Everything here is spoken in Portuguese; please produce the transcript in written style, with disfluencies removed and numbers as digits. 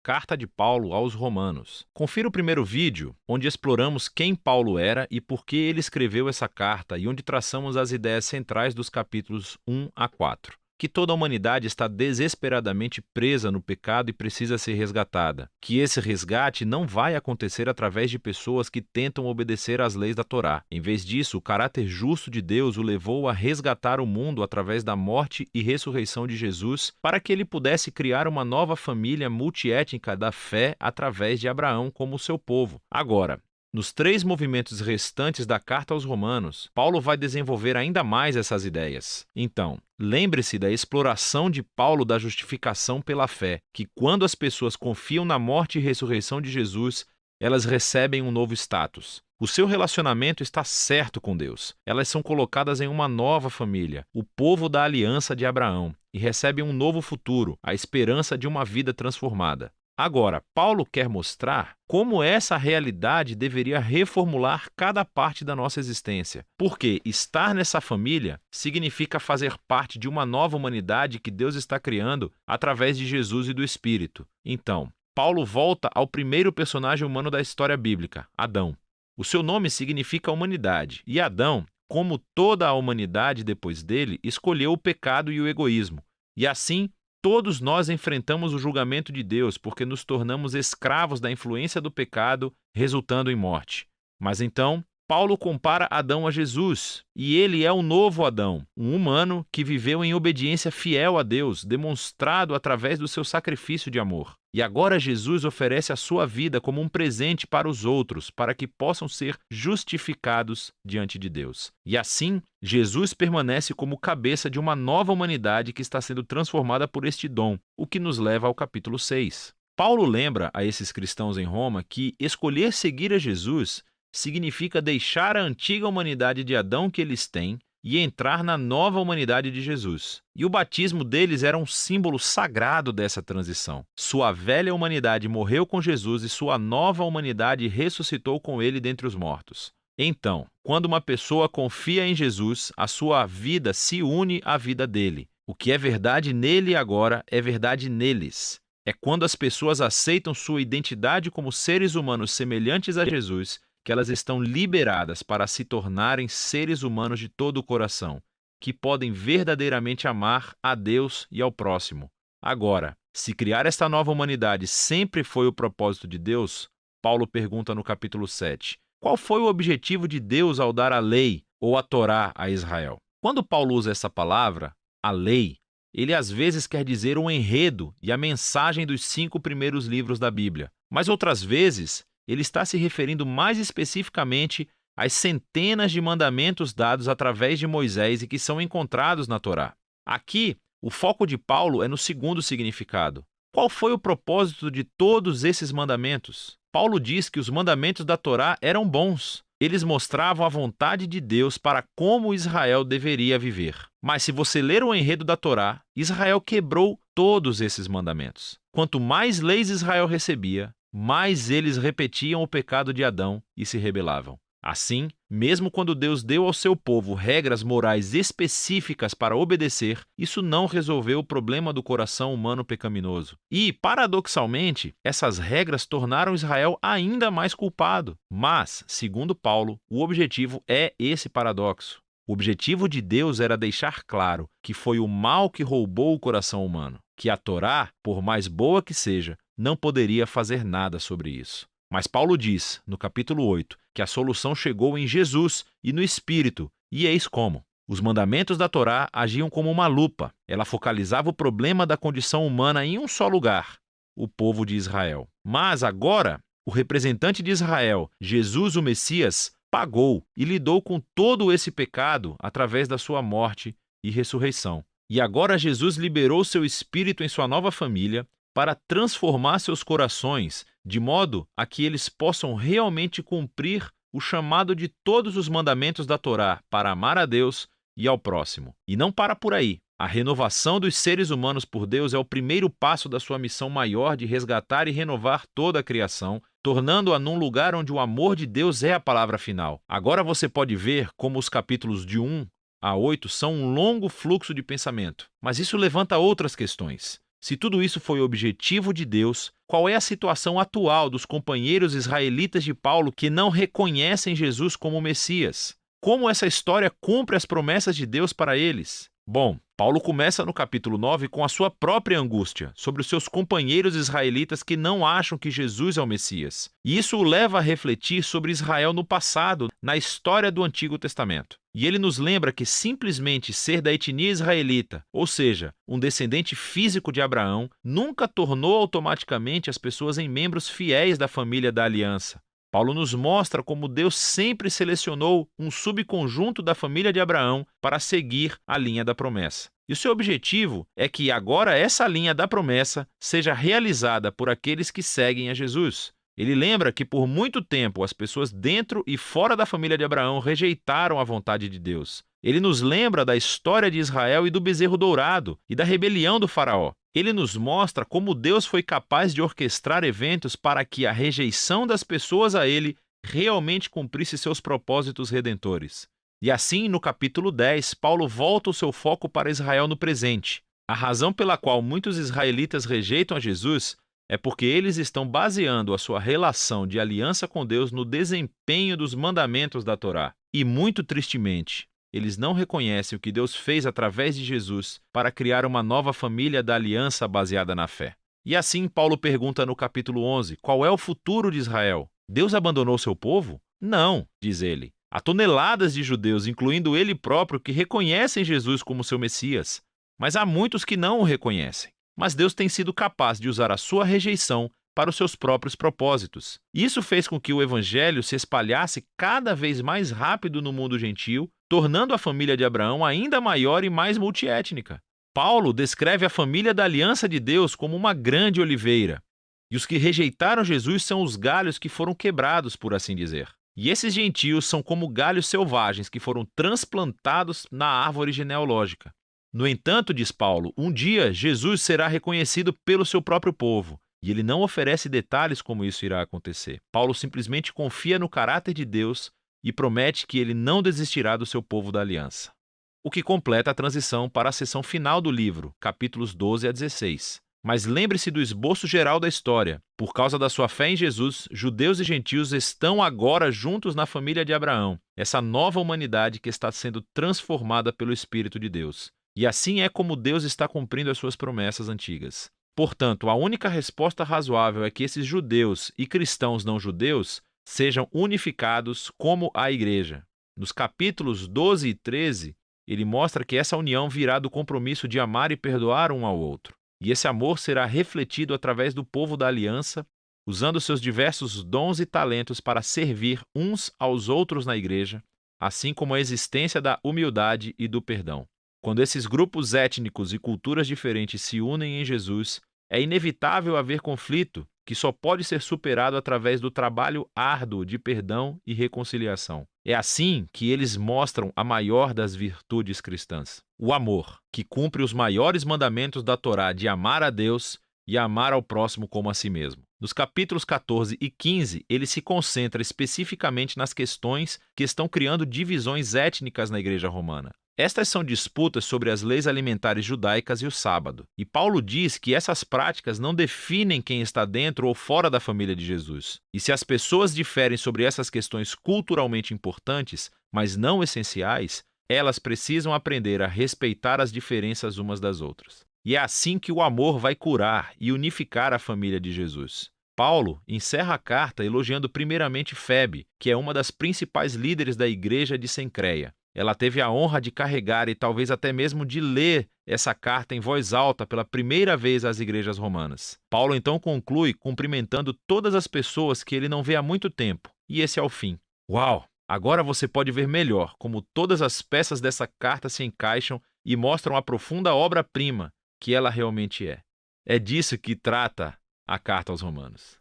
Carta de Paulo aos Romanos. Confira o primeiro vídeo, onde exploramos quem Paulo era e por que ele escreveu essa carta e onde traçamos as ideias centrais dos capítulos 1 a 4. Que toda a humanidade está desesperadamente presa no pecado e precisa ser resgatada. Que esse resgate não vai acontecer através de pessoas que tentam obedecer às leis da Torá. Em vez disso, o caráter justo de Deus o levou a resgatar o mundo através da morte e ressurreição de Jesus, para que ele pudesse criar uma nova família multiétnica da fé através de Abraão como seu povo. Agora, nos 3 movimentos restantes da carta aos Romanos, Paulo vai desenvolver ainda mais essas ideias. Então, lembre-se da exploração de Paulo da justificação pela fé, que quando as pessoas confiam na morte e ressurreição de Jesus, elas recebem um novo status. O seu relacionamento está certo com Deus. Elas são colocadas em uma nova família, o povo da aliança de Abraão, e recebem um novo futuro, a esperança de uma vida transformada. Agora, Paulo quer mostrar como essa realidade deveria reformular cada parte da nossa existência. Porque estar nessa família significa fazer parte de uma nova humanidade que Deus está criando através de Jesus e do Espírito. Então, Paulo volta ao primeiro personagem humano da história bíblica, Adão. O seu nome significa humanidade, e Adão, como toda a humanidade depois dele, escolheu o pecado e o egoísmo. E assim, todos nós enfrentamos o julgamento de Deus porque nos tornamos escravos da influência do pecado, resultando em morte. Mas então, Paulo compara Adão a Jesus, e ele é o novo Adão, um humano que viveu em obediência fiel a Deus, demonstrado através do seu sacrifício de amor. E agora Jesus oferece a sua vida como um presente para os outros, para que possam ser justificados diante de Deus. E assim, Jesus permanece como cabeça de uma nova humanidade que está sendo transformada por este dom, o que nos leva ao capítulo 6. Paulo lembra a esses cristãos em Roma que escolher seguir a Jesus significa deixar a antiga humanidade de Adão que eles têm e entrar na nova humanidade de Jesus. E o batismo deles era um símbolo sagrado dessa transição. Sua velha humanidade morreu com Jesus e sua nova humanidade ressuscitou com ele dentre os mortos. Então, quando uma pessoa confia em Jesus, a sua vida se une à vida dele. O que é verdade nele agora é verdade neles. É quando as pessoas aceitam sua identidade como seres humanos semelhantes a Jesus que elas estão liberadas para se tornarem seres humanos de todo o coração, que podem verdadeiramente amar a Deus e ao próximo. Agora, se criar esta nova humanidade sempre foi o propósito de Deus, Paulo pergunta no capítulo 7, qual foi o objetivo de Deus ao dar a lei ou a Torá a Israel? Quando Paulo usa essa palavra, a lei, ele às vezes quer dizer o enredo e a mensagem dos 5 primeiros livros da Bíblia, mas outras vezes ele está se referindo mais especificamente às centenas de mandamentos dados através de Moisés e que são encontrados na Torá. Aqui, o foco de Paulo é no segundo significado. Qual foi o propósito de todos esses mandamentos? Paulo diz que os mandamentos da Torá eram bons. Eles mostravam a vontade de Deus para como Israel deveria viver. Mas se você ler o enredo da Torá, Israel quebrou todos esses mandamentos. Quanto mais leis Israel recebia, mais eles repetiam o pecado de Adão e se rebelavam. Assim, mesmo quando Deus deu ao seu povo regras morais específicas para obedecer, isso não resolveu o problema do coração humano pecaminoso. E, paradoxalmente, essas regras tornaram Israel ainda mais culpado. Mas, segundo Paulo, o objetivo é esse paradoxo. O objetivo de Deus era deixar claro que foi o mal que roubou o coração humano, que a Torá, por mais boa que seja, não poderia fazer nada sobre isso. Mas Paulo diz, no capítulo 8, que a solução chegou em Jesus e no Espírito, e eis como. Os mandamentos da Torá agiam como uma lupa. Ela focalizava o problema da condição humana em um só lugar, o povo de Israel. Mas agora, o representante de Israel, Jesus o Messias, pagou e lidou com todo esse pecado através da sua morte e ressurreição. E agora Jesus liberou seu Espírito em sua nova família para transformar seus corações de modo a que eles possam realmente cumprir o chamado de todos os mandamentos da Torá para amar a Deus e ao próximo. E não para por aí. A renovação dos seres humanos por Deus é o primeiro passo da sua missão maior de resgatar e renovar toda a criação, tornando-a num lugar onde o amor de Deus é a palavra final. Agora você pode ver como os capítulos de 1 a 8 são um longo fluxo de pensamento. Mas isso levanta outras questões. Se tudo isso foi o objetivo de Deus, qual é a situação atual dos companheiros israelitas de Paulo que não reconhecem Jesus como o Messias. Como essa história cumpre as promessas de Deus para eles? Bom, Paulo começa no capítulo 9 com a sua própria angústia sobre os seus companheiros israelitas que não acham que Jesus é o Messias. E isso o leva a refletir sobre Israel no passado, na história do Antigo Testamento. E ele nos lembra que simplesmente ser da etnia israelita, ou seja, um descendente físico de Abraão, nunca tornou automaticamente as pessoas em membros fiéis da família da aliança. Paulo nos mostra como Deus sempre selecionou um subconjunto da família de Abraão para seguir a linha da promessa. E o seu objetivo é que agora essa linha da promessa seja realizada por aqueles que seguem a Jesus. Ele lembra que por muito tempo as pessoas dentro e fora da família de Abraão rejeitaram a vontade de Deus. Ele nos lembra da história de Israel e do bezerro dourado e da rebelião do faraó. Ele nos mostra como Deus foi capaz de orquestrar eventos para que a rejeição das pessoas a ele realmente cumprisse seus propósitos redentores. E assim, no capítulo 10, Paulo volta o seu foco para Israel no presente. A razão pela qual muitos israelitas rejeitam a Jesus é porque eles estão baseando a sua relação de aliança com Deus no desempenho dos mandamentos da Torá. E muito tristemente, eles não reconhecem o que Deus fez através de Jesus para criar uma nova família da aliança baseada na fé. E assim Paulo pergunta no capítulo 11, qual é o futuro de Israel? Deus abandonou seu povo? Não, diz ele. Há toneladas de judeus, incluindo ele próprio, que reconhecem Jesus como seu Messias. Mas há muitos que não o reconhecem. Mas Deus tem sido capaz de usar a sua rejeição para os seus próprios propósitos. Isso fez com que o evangelho se espalhasse cada vez mais rápido no mundo gentil, tornando a família de Abraão ainda maior e mais multiétnica. Paulo descreve a família da aliança de Deus como uma grande oliveira, e os que rejeitaram Jesus são os galhos que foram quebrados, por assim dizer. E esses gentios são como galhos selvagens que foram transplantados na árvore genealógica. No entanto, diz Paulo, um dia Jesus será reconhecido pelo seu próprio povo, e ele não oferece detalhes como isso irá acontecer. Paulo simplesmente confia no caráter de Deus e promete que ele não desistirá do seu povo da aliança. O que completa a transição para a seção final do livro, capítulos 12 a 16. Mas lembre-se do esboço geral da história. Por causa da sua fé em Jesus, judeus e gentios estão agora juntos na família de Abraão, essa nova humanidade que está sendo transformada pelo Espírito de Deus. E assim é como Deus está cumprindo as suas promessas antigas. Portanto, a única resposta razoável é que esses judeus e cristãos não judeus sejam unificados como a igreja. Nos capítulos 12 e 13, ele mostra que essa união virá do compromisso de amar e perdoar um ao outro. E esse amor será refletido através do povo da aliança, usando seus diversos dons e talentos para servir uns aos outros na igreja, assim como a existência da humildade e do perdão. Quando esses grupos étnicos e culturas diferentes se unem em Jesus, é inevitável haver conflito, que só pode ser superado através do trabalho árduo de perdão e reconciliação. É assim que eles mostram a maior das virtudes cristãs, o amor, que cumpre os maiores mandamentos da Torá de amar a Deus e amar ao próximo como a si mesmo. Nos capítulos 14 e 15, ele se concentra especificamente nas questões que estão criando divisões étnicas na Igreja Romana. Estas são disputas sobre as leis alimentares judaicas e o sábado. E Paulo diz que essas práticas não definem quem está dentro ou fora da família de Jesus. E se as pessoas diferem sobre essas questões culturalmente importantes, mas não essenciais, elas precisam aprender a respeitar as diferenças umas das outras. E é assim que o amor vai curar e unificar a família de Jesus. Paulo encerra a carta elogiando primeiramente Febe, que é uma das principais líderes da igreja de Cencreia. Ela teve a honra de carregar e talvez até mesmo de ler essa carta em voz alta pela primeira vez às igrejas romanas. Paulo então conclui cumprimentando todas as pessoas que ele não vê há muito tempo. E esse é o fim. Uau! Agora você pode ver melhor como todas as peças dessa carta se encaixam e mostram a profunda obra-prima que ela realmente é. É disso que trata a carta aos Romanos.